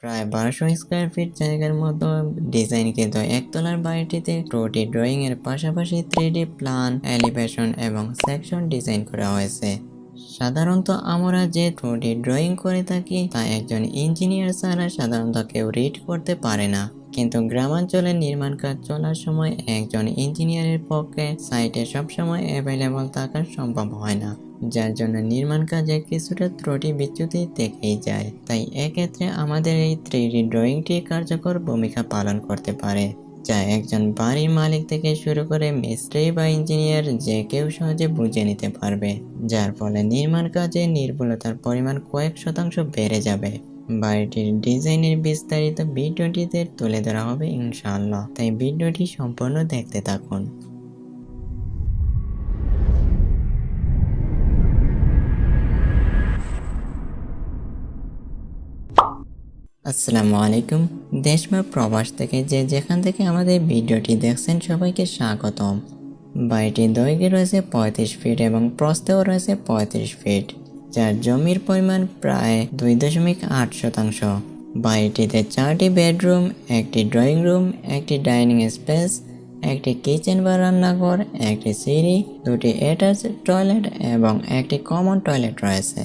প্রায় 1200 square feet জায়গার মতো ডিজাইন কিন্তু একতলার বাড়িটিতে 2D ড্রয়িং এর পাশাপাশি 3D প্ল্যান, এলিভেশন এবং সেকশন ডিজাইন করা হয়েছে। সাধারণত আমরা যে 2D ড্রয়িং করে থাকি তা একজন ইঞ্জিনিয়ার ছাড়া সাধারণত কেউ রিড করতে পারে না। কিন্তু গ্রামাঞ্চলে নির্মাণ কাজ চলার সময় একজন ইঞ্জিনিয়ারের পক্ষে সাইটে সবসময় অ্যাভেলেবল থাকা সম্ভব হয় না, যার জন্য নির্মাণ কাজে কিছুটা ত্রুটি বিচ্যুতি থেকেই যায়। তাই এক্ষেত্রে আমাদের এই 3D ড্রয়িংটি কার্যকর ভূমিকা পালন করতে পারে, যা একজন বাড়ির মালিক থেকে শুরু করে মিস্ত্রি বা ইঞ্জিনিয়ার যে কেউ সহজে বুঝে নিতে পারবে, যার ফলে নির্মাণ কাজে নির্ভুলতার পরিমাণ কয়েক শতাংশ বেড়ে যাবে। বাড়িটির ডিজাইনের বিস্তারিত ভিডিওটিতে তুলে ধরা হবে ইনশাআল্লাহ, তাই ভিডিওটি সম্পূর্ণ দেখতে থাকুন। আসসালামু আলাইকুম। দেশ বা প্রবাস থেকে যেখান থেকে আমাদের ভিডিওটি দেখছেন সবাইকে স্বাগতম। বাড়িটির দৈর্ঘ্যে রয়েছে 35 ফিট এবং প্রস্থেও রয়েছে 35 ফিট, যার জমির পরিমাণ প্রায় 2.8 শতাংশ। বাড়িটিতে 4টি বেডরুম, একটি ড্রয়িং রুম, একটি ডাইনিং স্পেস, একটি কিচেন বা রান্নাঘর, একটি সিঁড়ি, 2টি অ্যাটাচ টয়লেট এবং একটি কমন টয়লেট রয়েছে।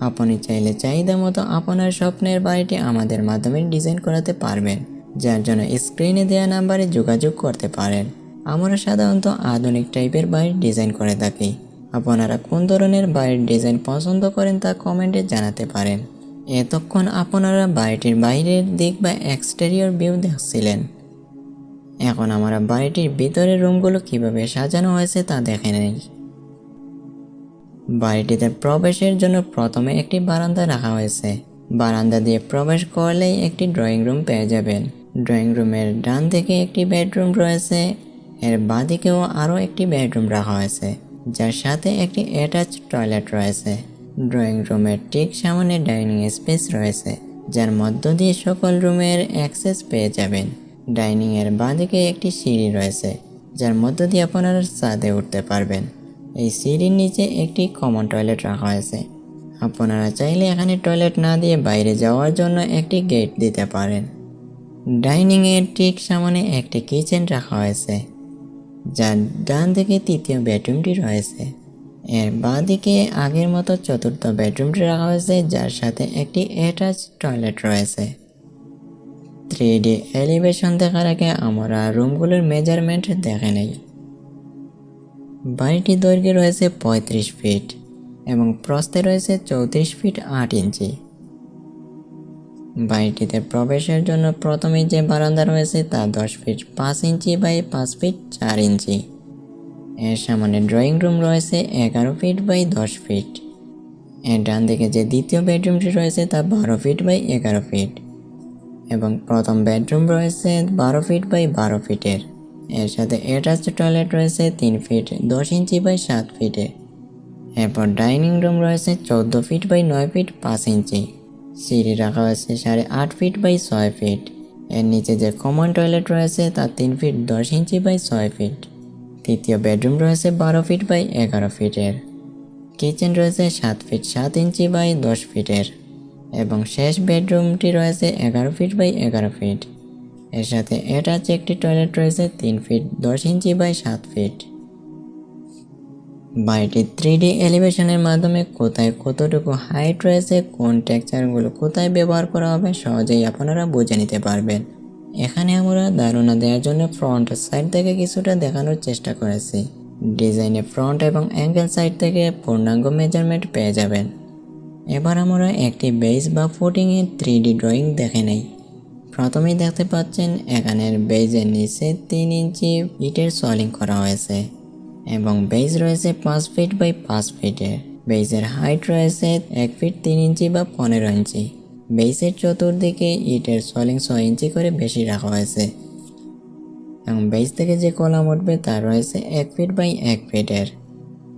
আপনি চাইলে চাহিদা মতো আপনার স্বপ্নের বাড়িটি আমাদের মাধ্যমে ডিজাইন করাতে পারবেন, যার জন্য স্ক্রিনে দেওয়া নাম্বারে যোগাযোগ করতে পারেন। আমরা সাধারণত আধুনিক টাইপের বাড়ির ডিজাইন করে থাকি। আপনারা কোন ধরনের বাড়ির ডিজাইন পছন্দ করেন তা কমেন্টে জানাতে পারেন। এতক্ষণ আপনারা বাড়িটির বাইরের দিক বা এক্সটেরিয়র ভিউ দেখছিলেন। এখন আমরা বাড়িটির ভিতরের রুমগুলো কিভাবে সাজানো হয়েছে তা দেখে নেই। বাড়িটিতে প্রবেশের জন্য প্রথমে একটি বারান্দা রাখা হয়েছে। বারান্দা দিয়ে প্রবেশ করলেই একটি ড্রয়িং রুম পেয়ে যাবেন। ড্রয়িং রুমের ডান দিকে একটি বেডরুম রয়েছে, এর বাঁ দিকেও আরও একটি বেডরুম রাখা হয়েছে, যার সাথে একটি অ্যাটাচ টয়লেট রয়েছে। ড্রয়িং রুমের ঠিক সামনে ডাইনিং স্পেস রয়েছে, যার মধ্য দিয়ে সকল রুমের অ্যাক্সেস পেয়ে যাবেন। ডাইনিং এর বাঁ দিকে একটি সিঁড়ি রয়েছে, যার মধ্য দিয়ে আপনারা ছাদে উঠতে পারবেন। এই সিঁড়ির নিচে একটি কমন টয়লেট রাখা হয়েছে। আপনারা চাইলে এখানে টয়লেট না দিয়ে বাইরে যাওয়ার জন্য একটি গেট দিতে পারেন। ডাইনিং এর ঠিক সামনে একটি কিচেন রাখা হয়েছে, যার ডান দিকে তৃতীয় বেডরুমটি রয়েছে। এর বাঁ দিকে আগের মতো চতুর্থ বেডরুমটি রাখা হয়েছে, যার সাথে একটি অ্যাটাচ টয়লেট রয়েছে। 3D এলিভেশন দেখার আগে আমরা রুমগুলোর মেজারমেন্ট দেখে নেই। বাড়িটির দৈর্ঘ্যে রয়েছে 35 ফিট এবং প্রস্থে রয়েছে 34 ফিট 8 ইঞ্চি। বাড়িটিতে প্রবেশের জন্য প্রথমেই যে বারান্দা রয়েছে তা 10 ফিট 5 ইঞ্চি বাই 5 ফিট 4 ইঞ্চি। এর সামনে ড্রয়িং রুম রয়েছে 11 ফিট বাই 10 ফিট। এর ডান দিকে যে দ্বিতীয় বেডরুমটি রয়েছে তা 12 ফিট বাই 11 ফিট এবং প্রথম বেডরুম রয়েছে 12 ফিট বাই 12 ফিটের। এর সাথে অ্যাটাচ টয়লেট রয়েছে 3 ফিট 10 ইঞ্চি বাই 7 ফিটে। এরপর ডাইনিং রুম রয়েছে 14 ফিট বাই 9 ফিট 5 ইঞ্চি। সিঁড়ি রাখা হয়েছে 8.5 ফিট বাই 6 ফিট। এর নিচে যে কমন টয়লেট রয়েছে তা 3 ফিট 10 ইঞ্চি বাই 6 ফিট। তৃতীয় বেডরুম রয়েছে 12 ফিট বাই 11 ফিটের। কিচেন রয়েছে 7 ফিট 7 ইঞ্চি বাই 10 ফিটের এবং শেষ বেডরুমটি রয়েছে 11 ফিট বাই 11 ফিট। এর সাথে অ্যাটাচ একটি টয়লেট রয়েছে 3 ফিট 10 ইঞ্চি বাই 7 ফিট। বাড়িটির 3D এলিভেশনের মাধ্যমে কোথায় কতটুকু হাইট রয়েছে, কোন টেক্সচারগুলো কোথায় ব্যবহার করা হবে সহজেই আপনারা বুঝে নিতে পারবেন। এখানে আমরা ধারণা দেওয়ার জন্য ফ্রন্ট সাইড থেকে কিছুটা দেখানোর চেষ্টা করেছি। ডিজাইনে ফ্রন্ট এবং অ্যাঙ্গেল সাইড থেকে পূর্ণাঙ্গ মেজারমেন্ট পেয়ে যাবেন। এবার আমরা একটি বেস বা ফুটিংয়ের 3D ড্রয়িং দেখে নেই। প্রথমেই দেখতে পাচ্ছেন এখানের বেজের নিচে 3 ইঞ্চি ইটের সলিং করা হয়েছে এবং বেজ রয়েছে 5 ফিট বাই 5 ফিটের। বেজের হাইট রয়েছে 1 ফিট 3 ইঞ্চি বা 15 ইঞ্চি। বেজের চতুর্দিকে ইটের সলিং 6 ইঞ্চি করে বেশি রাখা হয়েছে এবং বেজ থেকে যে কলাম উঠবে তা রয়েছে 1 ফিট বাই 1 ফিটের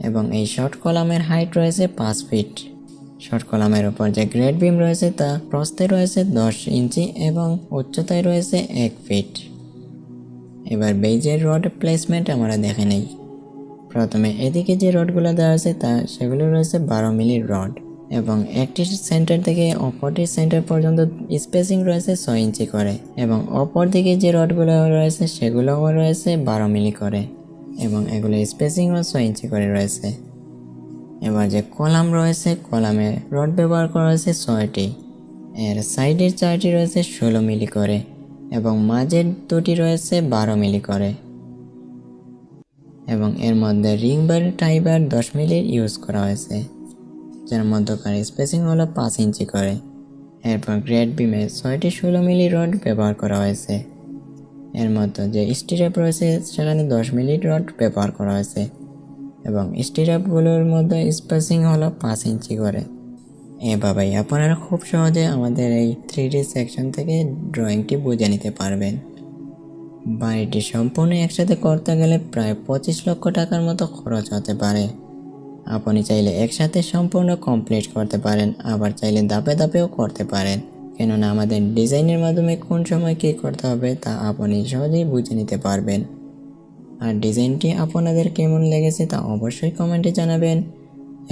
এবং এই শর্ট কলামের হাইট রয়েছে 5 ফিট। শর্ট কলামের উপর যে গ্রেড বিম রয়েছে তা প্রস্থে রয়েছে 10 ইঞ্চি এবং উচ্চতায় রয়েছে 1 ফিট। এবার বেজের রড প্লেসমেন্ট আমরা দেখে নেই। প্রথমে এদিকে যে রডগুলো দেওয়া আছে সেগুলো রয়েছে 12 মিলির রড এবং একটি সেন্টার থেকে অপরটি সেন্টার পর্যন্ত স্পেসিং রয়েছে 6 ইঞ্চি করে এবং অপর দিকে যে রডগুলো রয়েছে সেগুলোও রয়েছে 12 মিলি করে এবং এগুলো স্পেসিংও 6 ইঞ্চি করে রয়েছে। এবার যে কলাম রয়েছে, কলামে রড ব্যবহার করা হয়েছে 6টি, এর সাইডের 4টি রয়েছে 16 মিলি করে এবং মাঝের দুটি রয়েছে 12 মিলি করে এবং এর মধ্যে রিং বার টাই বার 10 মিলির ইউজ করা হয়েছে, যার মধ্যকার স্পেসিং হলো 5 ইঞ্চি করে। এরপর গ্রেড বিমে 6টি 16 মিলি রড ব্যবহার করা হয়েছে। এর মধ্যে যে স্টিরাপ রয়েছে সেখানে 10 মিলি রড ব্যবহার করা হয়েছে এবং স্টিরাপগুলোর মধ্যে স্পেসিং হলো 5 ইঞ্চি করে। এভাবেই আপনারা খুব সহজে আমাদের এই 3D সেকশন থেকে ড্রয়িংটি বুঝে নিতে পারবেন। বাড়িটি সম্পূর্ণ একসাথে করতে গেলে প্রায় 25 লক্ষ টাকার মতো খরচ হতে পারে। আপনি চাইলে একসাথে সম্পূর্ণ কমপ্লিট করতে পারেন, আবার চাইলে ধাপে ধাপেও করতে পারেন, কেননা আমাদের ডিজাইনের মাধ্যমে কোন সময় কী করতে হবে তা আপনি সহজেই বুঝে নিতে পারবেন। আর ডিজাইনটি আপনাদের কেমন লেগেছে তা অবশ্যই কমেন্টে জানাবেন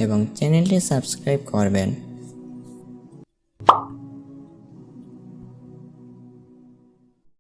এবং চ্যানেলটি সাবস্ক্রাইব করবেন।